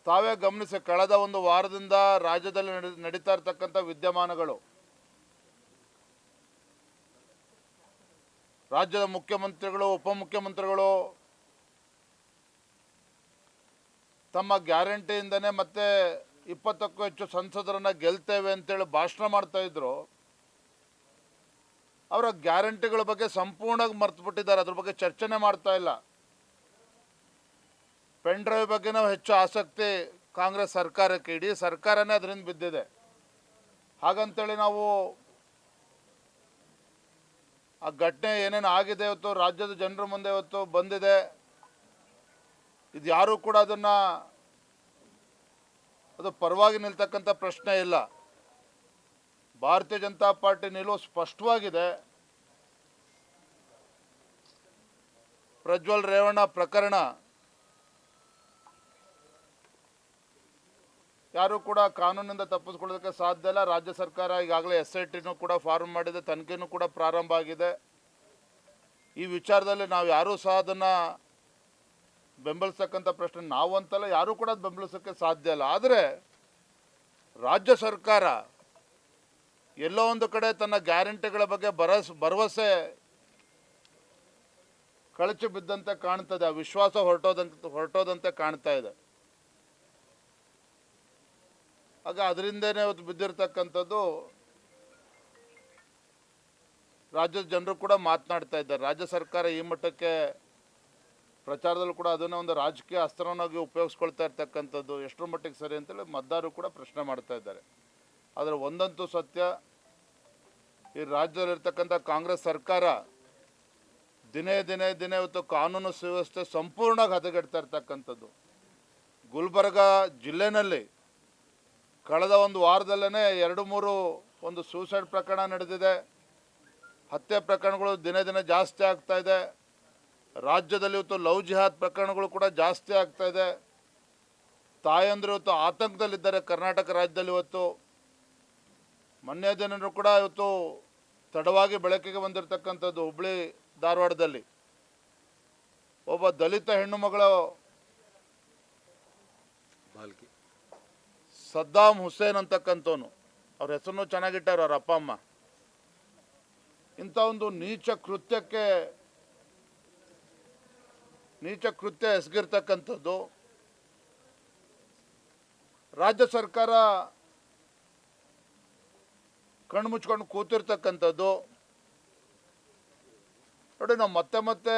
ತಾವೇ ಗಮನಿಸಿ ಕಳೆದ ಒಂದು ವಾರದಿಂದ ರಾಜ್ಯದಲ್ಲಿ ನಡೀತಾ ಇರತಕ್ಕಂಥ ವಿದ್ಯಮಾನಗಳು, ರಾಜ್ಯದ ಮುಖ್ಯಮಂತ್ರಿಗಳು ಉಪಮುಖ್ಯಮಂತ್ರಿಗಳು ತಮ್ಮ ಗ್ಯಾರಂಟಿಯಿಂದನೇ ಮತ್ತೆ 20ಕ್ಕೂ ಹೆಚ್ಚು ಸಂಸದರನ್ನ ಗೆಲ್ತೇವೆ ಅಂತೇಳಿ ಭಾಷಣ ಮಾಡ್ತಾ ಇದ್ರು. ಅವರ ಗ್ಯಾರಂಟಿಗಳ ಬಗ್ಗೆ ಸಂಪೂರ್ಣವಾಗಿ ಮರೆತುಬಿಟ್ಟಿದ್ದಾರೆ. ಅದ್ರ ಬಗ್ಗೆ ಚರ್ಚೆನೇ ಮಾಡ್ತಾ ಇಲ್ಲ. ಪೆನ್ ಡ್ರೈವ್ ಬಗ್ಗೆ ನಾವು ಹೆಚ್ಚು ಆಸಕ್ತಿ ಕಾಂಗ್ರೆಸ್ ಸರ್ಕಾರಕ್ಕೆ, ಇಡೀ ಸರ್ಕಾರನೇ ಅದರಿಂದ ಬಿದ್ದಿದೆ. ಹಾಗಂತೇಳಿ ನಾವು ಆ ಘಟನೆ ಏನೇನು ಆಗಿದೆ ಇವತ್ತು ರಾಜ್ಯದ ಜನರ ಮುಂದೆ ಇವತ್ತು ಬಂದಿದೆ, ಇದು ಯಾರೂ ಕೂಡ ಅದು ಪರವಾಗಿ ನಿಲ್ತಕ್ಕಂಥ ಪ್ರಶ್ನೆ ಇಲ್ಲ. ಭಾರತೀಯ ಜನತಾ ಪಾರ್ಟಿ ನಿಲುವು ಸ್ಪಷ್ಟವಾಗಿದೆ. ಪ್ರಜ್ವಲ್ ರೇವಣ್ಣ ಪ್ರಕರಣ ಯಾರೂ ಕೂಡ ಕಾನೂನಿನಿಂದ ತಪ್ಪಿಸ್ಕೊಳ್ಳೋದಕ್ಕೆ ಸಾಧ್ಯ ಇಲ್ಲ. ರಾಜ್ಯ ಸರ್ಕಾರ ಈಗಾಗಲೇ SITನೂ ಕೂಡ ಫಾರ್ಮ್ ಮಾಡಿದೆ, ತನಿಖೆನೂ ಕೂಡ ಪ್ರಾರಂಭ ಆಗಿದೆ. ಈ ವಿಚಾರದಲ್ಲಿ ನಾವು ಯಾರೂ ಸಹ ಅದನ್ನು ಬೆಂಬಲಿಸ್ತಕ್ಕಂಥ ಪ್ರಶ್ನೆ ನಾವಂತಲ್ಲ, ಯಾರೂ ಕೂಡ ಅದು ಬೆಂಬಲಿಸೋಕ್ಕೆ ಸಾಧ್ಯ ಇಲ್ಲ. ಆದರೆ ರಾಜ್ಯ ಸರ್ಕಾರ ಎಲ್ಲೋ ಒಂದು ಕಡೆ ತನ್ನ ಗ್ಯಾರಂಟಿಗಳ ಬಗ್ಗೆ ಭರವಸೆ ಕಳಚಿ ಬಿದ್ದಂತೆ ಕಾಣ್ತದೆ, ಆ ವಿಶ್ವಾಸ ಹೊರಟೋದಂತೆ ಕಾಣ್ತಾ ಇದೆ. ಆಗ ಅದರಿಂದನೇ ಇವತ್ತು ಬಿದ್ದಿರ್ತಕ್ಕಂಥದ್ದು ರಾಜ್ಯದ ಜನರು ಕೂಡ ಮಾತನಾಡ್ತಾ ಇದ್ದಾರೆ. ರಾಜ್ಯ ಸರ್ಕಾರ ಈ ಮಟ್ಟಕ್ಕೆ ಪ್ರಚಾರದಲ್ಲೂ ಕೂಡ ಅದನ್ನೇ ಒಂದು ರಾಜಕೀಯ ಅಸ್ತ್ರವನ್ನಾಗಿ ಉಪಯೋಗಿಸ್ಕೊಳ್ತಾ ಇರ್ತಕ್ಕಂಥದ್ದು ಎಷ್ಟರ ಮಟ್ಟಿಗೆ ಸರಿ ಅಂತೇಳಿ ಮತದಾರರು ಕೂಡ ಪ್ರಶ್ನೆ ಮಾಡ್ತಾ ಇದ್ದಾರೆ. ಆದರೆ ಒಂದಂತೂ ಸತ್ಯ, ಈ ರಾಜ್ಯದಲ್ಲಿರ್ತಕ್ಕಂಥ ಕಾಂಗ್ರೆಸ್ ಸರ್ಕಾರ ದಿನೇ ಇವತ್ತು ಕಾನೂನು ಸುವ್ಯವಸ್ಥೆ ಸಂಪೂರ್ಣವಾಗಿ ಹದಗೆಡ್ತಾ ಇರ್ತಕ್ಕಂಥದ್ದು. ಗುಲ್ಬರ್ಗ ಜಿಲ್ಲೆನಲ್ಲಿ ಕಳೆದ ಒಂದು ವಾರದಲ್ಲೇ 2-3 ಒಂದು ಸೂಸೈಡ್ ಪ್ರಕರಣ ನಡೆದಿದೆ. ಹತ್ಯೆ ಪ್ರಕರಣಗಳು ದಿನೇ ಜಾಸ್ತಿ ಆಗ್ತಾ ಇದೆ. ರಾಜ್ಯದಲ್ಲಿ ಇವತ್ತು ಲವ್ ಜಿಹಾದ್ ಪ್ರಕರಣಗಳು ಕೂಡ ಜಾಸ್ತಿ ಆಗ್ತಾ ಇದೆ. ತಾಯಂದಿರು ಇವತ್ತು ಆತಂಕದಲ್ಲಿದ್ದಾರೆ ಕರ್ನಾಟಕ ರಾಜ್ಯದಲ್ಲಿ. ಇವತ್ತು ಮೊನ್ನೆ ದಿನವೂ ಕೂಡ ಇವತ್ತು ತಡವಾಗಿ ಬೆಳಕಿಗೆ ಬಂದಿರತಕ್ಕಂಥದ್ದು ಹುಬ್ಬಳ್ಳಿ ಧಾರವಾಡದಲ್ಲಿ ಒಬ್ಬ ದಲಿತ ಹೆಣ್ಣು ಮಗಳು ಸದ್ದಾಂ ಹುಸೇನ್ ಅಂತಕ್ಕಂಥವನು, ಅವ್ರ ಹೆಸರನ್ನು ಚೆನ್ನಾಗಿಟ್ಟಾರ ಅವ್ರ ಅಪ್ಪ ಅಮ್ಮ. ಇಂಥ ಒಂದು ನೀಚ ಕೃತ್ಯ ಎಸಗಿರ್ತಕ್ಕಂಥದ್ದು ರಾಜ್ಯ ಸರ್ಕಾರ ಕಣ್ಣು ಮುಚ್ಕೊಂಡು ಕೂತಿರ್ತಕ್ಕಂಥದ್ದು ನೋಡಿ. ನಾವು ಮತ್ತೆ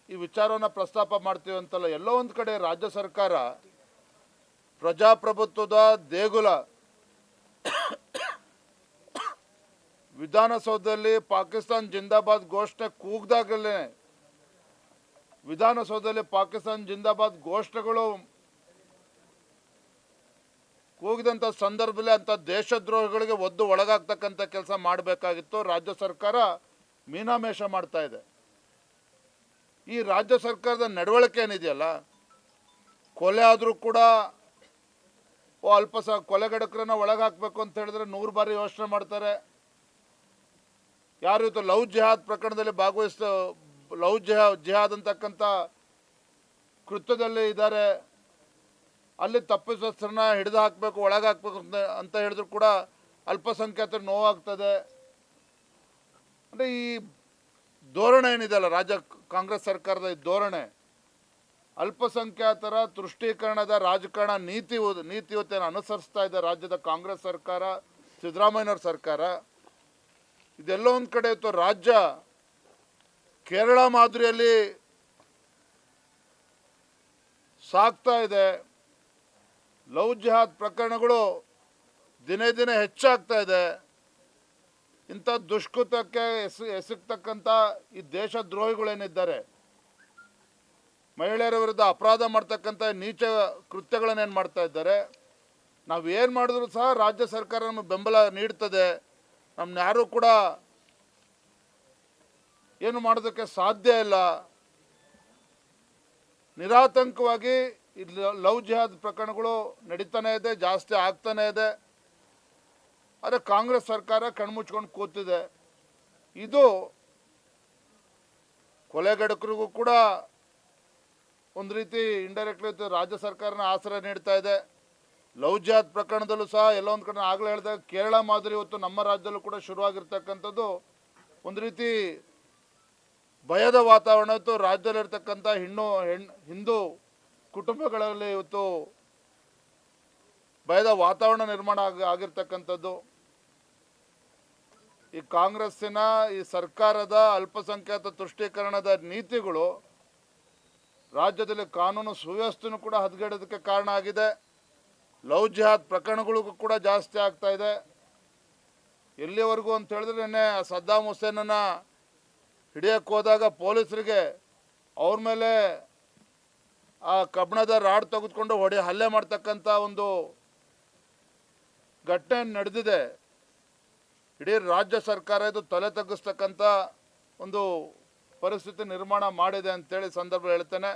ಈ ವಿಚಾರವನ್ನು ಪ್ರಸ್ತಾಪ ಮಾಡ್ತೀವಿ ಅಂತಲ್ಲ, ಎಲ್ಲೋ ಒಂದು ಕಡೆ ರಾಜ್ಯ ಸರ್ಕಾರ ಪ್ರಜಾಪ್ರಭುತ್ವದ ದೇಗುಲ ವಿಧಾನಸೌಧದಲ್ಲಿ ಪಾಕಿಸ್ತಾನ್ ಜಿಂದಾಬಾದ್ ಘೋಷಣೆ ಕೂಗ್ದಾಗಲೇ, ವಿಧಾನಸೌಧದಲ್ಲಿ ಪಾಕಿಸ್ತಾನ್ ಜಿಂದಾಬಾದ್ ಘೋಷಣೆಗಳು ಕೂಗಿದಂಥ ಸಂದರ್ಭದಲ್ಲಿ ಅಂಥ ದೇಶದ್ರೋಹಿಗಳಿಗೆ ಒದ್ದು ಒಳಗಾಗ್ತಕ್ಕಂಥ ಕೆಲಸ ಮಾಡಬೇಕಾಗಿತ್ತು. ರಾಜ್ಯ ಸರ್ಕಾರ ಮೀನಾಮೇಷ ಮಾಡ್ತಾ ಇದೆ. ಈ ರಾಜ್ಯ ಸರ್ಕಾರದ ನಡವಳಿಕೆ ಏನಿದೆಯಲ್ಲ, ಕೊಲೆ ಆದರೂ ಕೂಡ ಕೊಲೆಗಡಕರನ್ನ ಒಳಗಾಕಬೇಕು ಅಂತ ಹೇಳಿದ್ರೆ 100 ಬಾರಿ ಯೋಚನೆ ಮಾಡ್ತಾರೆ. ಯಾರು ಇವತ್ತು ಲವ್ ಜಿಹಾದ್ ಪ್ರಕರಣದಲ್ಲಿ ಲವ್ ಜಿಹಾದ್ ಅಂತಕ್ಕಂಥ ಕೃತ್ಯದಲ್ಲಿ ಇದ್ದಾರೆ, ಅಲ್ಲಿ ತಪ್ಪಿತಸ್ಥರನ್ನ ಹಿಡಿದು ಹಾಕಬೇಕು, ಒಳಗಾಕಬೇಕು ಅಂತ ಹೇಳಿದ್ರು ಕೂಡ ಅಲ್ಪಸಂಖ್ಯಾತರು ನೋವಾಗ್ತದೆ. ಅಂದರೆ ಈ ಧೋರಣೆ ಏನಿದೆಯಲ್ಲ ಕಾಂಗ್ರೆಸ್ ಸರ್ಕಾರದ ಈ ಧೋರಣೆ, ಅಲ್ಪಸಂಖ್ಯಾತರ ತುಷ್ಟೀಕರಣದ ರಾಜಕಾರಣ ನೀತಿ ಇವತ್ತೇನು ಅನುಸರಿಸ್ತಾ ಇದೆ ರಾಜ್ಯದ ಕಾಂಗ್ರೆಸ್ ಸರ್ಕಾರ, ಸಿದ್ದರಾಮಯ್ಯನವ್ರ ಸರ್ಕಾರ. ಇದೆಲ್ಲೋ ಒಂದು ಕಡೆ ಇತ್ತು ರಾಜ್ಯ ಕೇರಳ ಮಾದರಿಯಲ್ಲಿ ಸಾಗ್ತಾ ಇದೆ. ಲವ್ ಜಿಹಾದ್ ಪ್ರಕರಣಗಳು ದಿನೇ ಹೆಚ್ಚಾಗ್ತಾ ಇದೆ. ಇಂಥ ದುಷ್ಕೃತ್ಯಕ್ಕೆ ಎಸಗ್ತಕ್ಕಂಥ ಈ ದೇಶದ್ರೋಹಿಗಳೇನಿದ್ದಾರೆ, ಮಹಿಳೆಯರ ವಿರುದ್ಧ ಅಪರಾಧ ಮಾಡ್ತಕ್ಕಂಥ ನೀಚ ಕೃತ್ಯಗಳನ್ನೇನು ಮಾಡ್ತಾ ಇದ್ದಾರೆ. ನಾವೇನು ಮಾಡಿದ್ರು ಸಹ ರಾಜ್ಯ ಸರ್ಕಾರ ನಮಗೆ ಬೆಂಬಲ ನೀಡ್ತದೆ. ನಮ್ಮನ್ನ ಯಾರೂ ಕೂಡ ಏನು ಮಾಡೋದಕ್ಕೆ ಸಾಧ್ಯ ಇಲ್ಲ. ನಿರಾತಂಕವಾಗಿ ಲವ್ ಜಿಹಾದ್ ಪ್ರಕರಣಗಳು ನಡೀತಾನೆ ಇದೆ, ಜಾಸ್ತಿ ಆಗ್ತಾನೆ ಇದೆ. ಆದರೆ ಕಾಂಗ್ರೆಸ್ ಸರ್ಕಾರ ಕಣ್ಮುಚ್ಕೊಂಡು ಕೂತಿದೆ. ಇದು ಕೊಲೆಗಡಕರಿಗೂ ಕೂಡ ಒಂದು ರೀತಿ ಇಂಡೈರೆಕ್ಟ್ಲಿ ರಾಜ್ಯ ಸರ್ಕಾರನ ಆಸರೆ ನೀಡ್ತಾ ಇದೆ. ಲವ್ ಜಿಹಾದ್ ಪ್ರಕರಣದಲ್ಲೂ ಸಹ ಎಲ್ಲೋ ಒಂದು ಕಡೆ ಆಗಲೇ ಹೇಳಿದಾಗ ಕೇರಳ ಮಾದರಿ ಇವತ್ತು ನಮ್ಮ ರಾಜ್ಯದಲ್ಲೂ ಕೂಡ ಶುರುವಾಗಿರ್ತಕ್ಕಂಥದ್ದು ಒಂದು ರೀತಿ ಭಯದ ವಾತಾವರಣ ಇತ್ತು. ರಾಜ್ಯದಲ್ಲಿರ್ತಕ್ಕಂಥ ಹಿಂದೂ ಕುಟುಂಬಗಳಲ್ಲಿ ಇವತ್ತು ಭಯದ ವಾತಾವರಣ ನಿರ್ಮಾಣ ಆಗಿರ್ತಕ್ಕಂಥದ್ದು. ಈ ಕಾಂಗ್ರೆಸ್ಸಿನ ಈ ಸರ್ಕಾರದ ಅಲ್ಪಸಂಖ್ಯಾತ ತುಷ್ಟೀಕರಣದ ನೀತಿಗಳು ರಾಜ್ಯದಲ್ಲಿ ಕಾನೂನು ಸುವ್ಯವಸ್ಥೆನೂ ಕೂಡ ಹದಗೆಡೋದಕ್ಕೆ ಕಾರಣ ಆಗಿದೆ. ಲವ್ ಜಿಹಾದ್ ಪ್ರಕರಣಗಳಿಗೂ ಕೂಡ ಜಾಸ್ತಿ ಆಗ್ತಾ ಇದೆ. ಎಲ್ಲಿವರೆಗೂ ಅಂತ ಹೇಳಿದ್ರೆ ನೆನ್ನೆ ಸದ್ದಾಂ ಹುಸೇನನ್ನ ಹಿಡಿಯಕ್ಕೆ ಹೋದಾಗ ಪೊಲೀಸರಿಗೆ ಅವ್ರ ಮೇಲೆ ಆ ಕಬ್ಬಣದ ರಾಡ್ ತೆಗೆದುಕೊಂಡು ಹಲ್ಲೆ ಮಾಡ್ತಕ್ಕಂಥ ಒಂದು ಘಟನೆ ನಡೆದಿದೆ. ಇಡೀ ರಾಜ್ಯ ಸರ್ಕಾರ ಇದು ತಲೆ ತಗ್ಗಿಸ್ತಕ್ಕಂಥ ಒಂದು ಪರಿಸ್ಥಿತಿ ನಿರ್ಮಾಣ ಮಾಡಿದೆ ಅಂತೇಳಿ ಸಂದರ್ಭ ಹೇಳ್ತೇನೆ.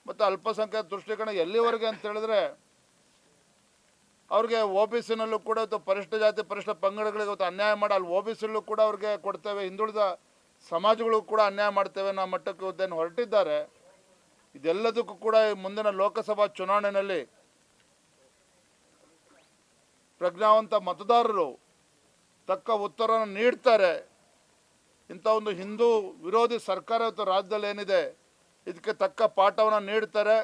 ಮತ್ತು ಅಲ್ಪಸಂಖ್ಯಾತ ದೃಷ್ಟಿಕೋನ ಎಲ್ಲಿವರೆಗೆ ಅಂತ ಹೇಳಿದ್ರೆ ಅವ್ರಿಗೆ ಒ ಬಿ ಸಿನಲ್ಲೂ ಕೂಡ ಇವತ್ತು ಪರಿಶಿಷ್ಟ ಜಾತಿ ಪರಿಶಿಷ್ಟ ಪಂಗಡಗಳಿಗೆ ಇವತ್ತು ಅನ್ಯಾಯ ಮಾಡಿ ಅಲ್ಲಿ ಒ ಬಿ ಸಿಲ್ಲೂ ಕೂಡ ಅವ್ರಿಗೆ ಕೊಡ್ತೇವೆ, ಹಿಂದುಳಿದ ಸಮಾಜಗಳಿಗೂ ಕೂಡ ಅನ್ಯಾಯ ಮಾಡ್ತೇವೆ ಅನ್ನೋ ಮಟ್ಟಕ್ಕೆ ಇವತ್ತೇನು ಹೊರಟಿದ್ದಾರೆ. ಇದೆಲ್ಲದಕ್ಕೂ ಕೂಡ ಮುಂದಿನ ಲೋಕಸಭಾ ಚುನಾವಣೆಯಲ್ಲಿ ಪ್ರಜ್ಞಾವಂತ ಮತದಾರರು ತಕ್ಕ ಉತ್ತರನ ನೀಡ್ತಾರೆ. ಇಂಥ ಒಂದು ಹಿಂದೂ ವಿರೋಧಿ ಸರ್ಕಾರ ಇವತ್ತು ರಾಜ್ಯದಲ್ಲಿ ಏನಿದೆ ಇದಕ್ಕೆ ತಕ್ಕ ಪಾಠವನ್ನು ನೀಡ್ತಾರೆ.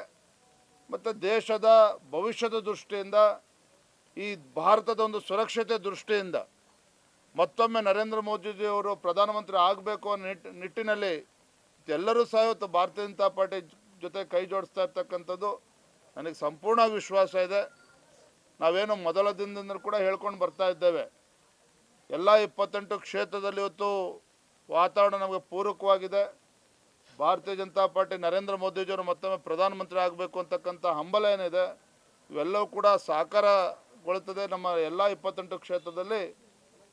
ಮತ್ತು ದೇಶದ ಭವಿಷ್ಯದ ದೃಷ್ಟಿಯಿಂದ ಈ ಭಾರತದ ಒಂದು ಸುರಕ್ಷತೆ ದೃಷ್ಟಿಯಿಂದ ಮತ್ತೊಮ್ಮೆ ನರೇಂದ್ರ ಮೋದಿಜಿಯವರು ಪ್ರಧಾನಮಂತ್ರಿ ಆಗಬೇಕು ಅನ್ನೋ ನಿಟ್ಟಿನಲ್ಲಿ ಎಲ್ಲರೂ ಸಹ ಇವತ್ತು ಭಾರತೀಯ ಜನತಾ ಪಾರ್ಟಿ ಜೊತೆ ಕೈ ಜೋಡಿಸ್ತಾ ಇರ್ತಕ್ಕಂಥದ್ದು ನನಗೆ ಸಂಪೂರ್ಣ ವಿಶ್ವಾಸ ಇದೆ. ನಾವೇನು ಮೊದಲ ದಿನದಿಂದ ಕೂಡ ಹೇಳ್ಕೊಂಡು ಬರ್ತಾ ಇದ್ದೇವೆ, ಎಲ್ಲ 28 ಕ್ಷೇತ್ರದಲ್ಲಿ ಇವತ್ತು ವಾತಾವರಣ ನಮಗೆ ಪೂರಕವಾಗಿದೆ. ಭಾರತೀಯ ಜನತಾ ಪಾರ್ಟಿ ನರೇಂದ್ರ ಮೋದಿಜಿಯವರು ಮತ್ತೊಮ್ಮೆ ಪ್ರಧಾನಮಂತ್ರಿ ಆಗಬೇಕು ಅಂತಕ್ಕಂಥ ಹಂಬಲ ಏನಿದೆ ಇವೆಲ್ಲವೂ ಕೂಡ ಸಾಕಾರಗೊಳ್ಳುತ್ತದೆ. ನಮ್ಮ ಎಲ್ಲ 28 ಕ್ಷೇತ್ರದಲ್ಲಿ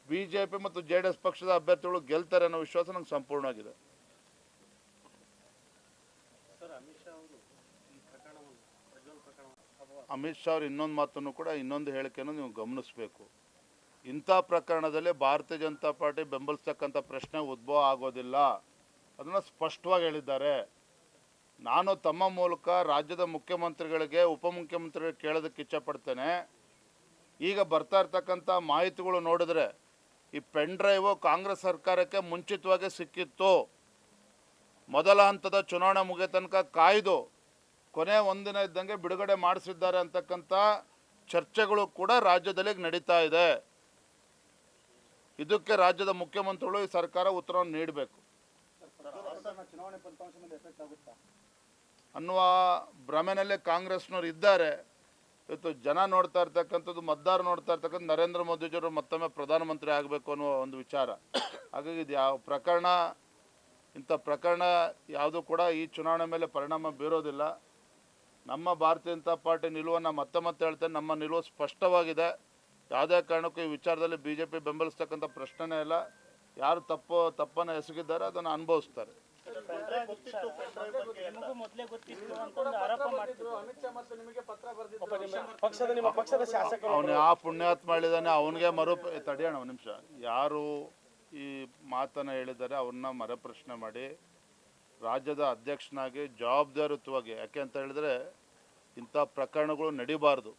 BJP ಮತ್ತು JDS ಪಕ್ಷದ ಅಭ್ಯರ್ಥಿಗಳು ಗೆಲ್ತಾರೆ ಅನ್ನೋ ವಿಶ್ವಾಸ ನಂಗೆ ಸಂಪೂರ್ಣವಾಗಿದೆ. ಅಮಿತ್ ಶಾ ಅವರು ಇನ್ನೊಂದು ಮಾತನ್ನು ಕೂಡ ಇನ್ನೊಂದು ಹೇಳಿಕೆಯನ್ನು ನೀವು ಗಮನಿಸಬೇಕು. ಇಂಥ ಪ್ರಕರಣದಲ್ಲಿ ಭಾರತೀಯ ಜನತಾ ಪಾರ್ಟಿ ಬೆಂಬಲಿಸ್ತಕ್ಕಂಥ ಪ್ರಶ್ನೆ ಉದ್ಭವ ಆಗೋದಿಲ್ಲ, ಅದನ್ನು ಸ್ಪಷ್ಟವಾಗಿ ಹೇಳಿದ್ದಾರೆ. ನಾನು ತಮ್ಮ ಮೂಲಕ ರಾಜ್ಯದ ಮುಖ್ಯಮಂತ್ರಿಗಳಿಗೆ ಉಪಮುಖ್ಯಮಂತ್ರಿಗಳಿಗೆ ಕೇಳೋದಕ್ಕೆ ಇಚ್ಛಪಡ್ತೇನೆ. ಈಗ ಬರ್ತಾ ಇರ್ತಕ್ಕಂಥ ಮಾಹಿತಿಗಳು ನೋಡಿದ್ರೆ ಈ ಪೆನ್ ಡ್ರೈವು ಕಾಂಗ್ರೆಸ್ ಸರ್ಕಾರಕ್ಕೆ ಮುಂಚಿತವಾಗಿ ಸಿಕ್ಕಿತ್ತು. ಮೊದಲ ಹಂತದ ಚುನಾವಣೆ ಮುಗಿಯ ತನಕ ಕಾಯ್ದು ಕೊನೆ ಒಂದಿನ ಇದ್ದಂಗೆ ಬಿಡುಗಡೆ ಮಾಡಿಸಿದ್ದಾರೆ ಅಂತಕ್ಕಂಥ ಚರ್ಚೆಗಳು ಕೂಡ ರಾಜ್ಯದಲ್ಲಿ ನಡೀತಾ ಇದೆ. ಇದಕ್ಕೆ ರಾಜ್ಯದ ಮುಖ್ಯಮಂತ್ರಿಗಳು ಈ ಸರ್ಕಾರ ಉತ್ತರವನ್ನು ನೀಡಬೇಕು ಅನ್ನುವ ಭ್ರಮೆನಲ್ಲೇ ಕಾಂಗ್ರೆಸ್ನವ್ರು ಇದ್ದಾರೆ. ಇವತ್ತು ಜನ ನೋಡ್ತಾ ಇರ್ತಕ್ಕಂಥದ್ದು, ಮತದಾರರು ನೋಡ್ತಾ ಇರ್ತಕ್ಕಂಥ ನರೇಂದ್ರ ಮೋದಿಜಿಯವರು ಮತ್ತೊಮ್ಮೆ ಪ್ರಧಾನಮಂತ್ರಿ ಆಗಬೇಕು ಅನ್ನುವ ಒಂದು ವಿಚಾರ. ಹಾಗಾಗಿ ಇದು ಯಾವ ಪ್ರಕರಣ, ಇಂಥ ಪ್ರಕರಣ ಯಾವುದೂ ಕೂಡ ಈ ಚುನಾವಣೆ ಮೇಲೆ ಪರಿಣಾಮ ಬೀರೋದಿಲ್ಲ. ನಮ್ಮ ಭಾರತೀಯ ಜನತಾ ಪಾರ್ಟಿ ನಿಲುವನ್ನು ಮತ್ತೆ ಹೇಳ್ತೇನೆ, ನಮ್ಮ ನಿಲುವು ಸ್ಪಷ್ಟವಾಗಿದೆ. ಯಾವುದೇ ಕಾರಣಕ್ಕೂ ಈ ವಿಚಾರದಲ್ಲಿ BJP ಬೆಂಬಲಿಸ್ತಕ್ಕಂಥ ಪ್ರಶ್ನೆನೇ ಇಲ್ಲ. ಯಾರು ತಪ್ಪನ್ನು ಎಸಗಿದ್ದಾರೆ ಅದನ್ನು ಅನುಭವಿಸ್ತಾರೆ. ಅವನು ಯಾವ ಪುಣ್ಯಾತ್ಮ ಹೇಳಿದಾನೆ ಅವನಿಗೆ ತಡೆಯೋಣ ಒಂದು ನಿಮಿಷ. ಯಾರು ಈ ಮಾತನ್ನು ಹೇಳಿದ್ದಾರೆ ಅವ್ರನ್ನ ಮರುಪ್ರಶ್ನೆ ಮಾಡಿ ರಾಜ್ಯದ ಅಧ್ಯಕ್ಷನಾಗಿ ಜವಾಬ್ದಾರಿಯುತವಾಗಿ, ಯಾಕೆ ಅಂತ ಹೇಳಿದ್ರೆ ಇಂಥ ಪ್ರಕರಣಗಳು ನಡಿಬಾರ್ದು,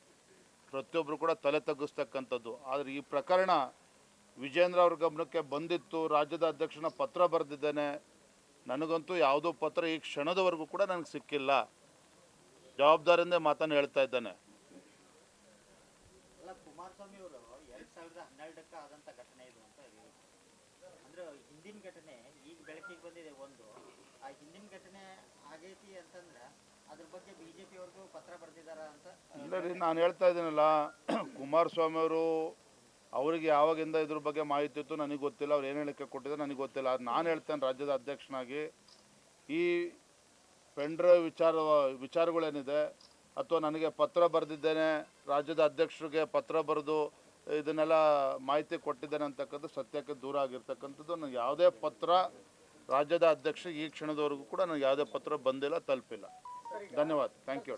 ಪ್ರತಿಯೊಬ್ಬರು ಕೂಡ ತಲೆ ತಗ್ಗಿಸ್ತಕ್ಕಂಥದ್ದು. ಆದರೆ ಈ ಪ್ರಕರಣ ವಿಜೇಂದ್ರ ಅವ್ರ ಗಮನಕ್ಕೆ ಬಂದಿತ್ತು, ರಾಜ್ಯದ ಅಧ್ಯಕ್ಷನ ಪತ್ರ ಬರೆದಿದ್ದೇನೆ. ನನಗಂತೂ ಯಾವುದೋ ಪತ್ರ ಈ ಕ್ಷಣದವರೆಗೂ ಕೂಡ ನನಗೆ ಸಿಕ್ಕಿಲ್ಲ. ಜವಾಬ್ದಾರಿಯಿಂದ ಮಾತನ್ನು ಹೇಳ್ತಾ ಇದ್ದಾನೆ. ಕುಮಾರಸ್ವಾಮಿ ಅವರು 2012ಕ್ಕೆ ಆದಂಥ ಘಟನೆ ಇದು ಅಂತ ಅಂದ್ರೆ ಹಿಂದಿನ ಘಟನೆ ಈಗ ಬೆಳಕಿಗೆ ಬಂದಿದೆ. ಒಂದು ಆ ಹಿಂದಿನ ಘಟನೆ ಆಗೈತಿ ಅಂತಂದ್ರೆ ಅದ್ರ ಬಗ್ಗೆ BJP ಅವ್ರಿಗೂ ಪತ್ರ ಬರೆದಿದ್ದಾರ ಅಂತ. ಇಲ್ಲ ರೀ, ನಾನು ಹೇಳ್ತಾ ಇದ್ದೀನಲ್ಲ, ಕುಮಾರಸ್ವಾಮಿ ಅವರು ಅವರಿಗೆ ಯಾವಾಗಿಂದ ಇದ್ರ ಬಗ್ಗೆ ಮಾಹಿತಿ ಇತ್ತು ನನಗೆ ಗೊತ್ತಿಲ್ಲ. ಅವ್ರು ಏನು ಹೇಳಿಕೆ ಕೊಟ್ಟಿದ್ದಾರೆ ನನಗೆ ಗೊತ್ತಿಲ್ಲ. ಅದು ನಾನು ಹೇಳ್ತೇನೆ ರಾಜ್ಯದ ಅಧ್ಯಕ್ಷನಾಗಿ, ಈ ಪೆನ್ ಡ್ರೈವ್ ವಿಚಾರಗಳೇನಿದೆ ಅಥವಾ ನನಗೆ ಪತ್ರ ಬರೆದಿದ್ದೇನೆ, ರಾಜ್ಯದ ಅಧ್ಯಕ್ಷರಿಗೆ ಪತ್ರ ಬರೆದು ಇದನ್ನೆಲ್ಲ ಮಾಹಿತಿ ಕೊಟ್ಟಿದ್ದೇನೆ ಅಂತಕ್ಕಂಥ ಸತ್ಯಕ್ಕೆ ದೂರ ಆಗಿರ್ತಕ್ಕಂಥದ್ದು. ನನಗೆ ಯಾವುದೇ ಪತ್ರ ರಾಜ್ಯದ ಅಧ್ಯಕ್ಷರಿಗೆ ಈ ಕ್ಷಣದವರೆಗೂ ಕೂಡ ನನಗೆ ಯಾವುದೇ ಪತ್ರ ಬಂದಿಲ್ಲ, ತಲುಪಿಲ್ಲ. ಧನ್ಯವಾದ. Thank you.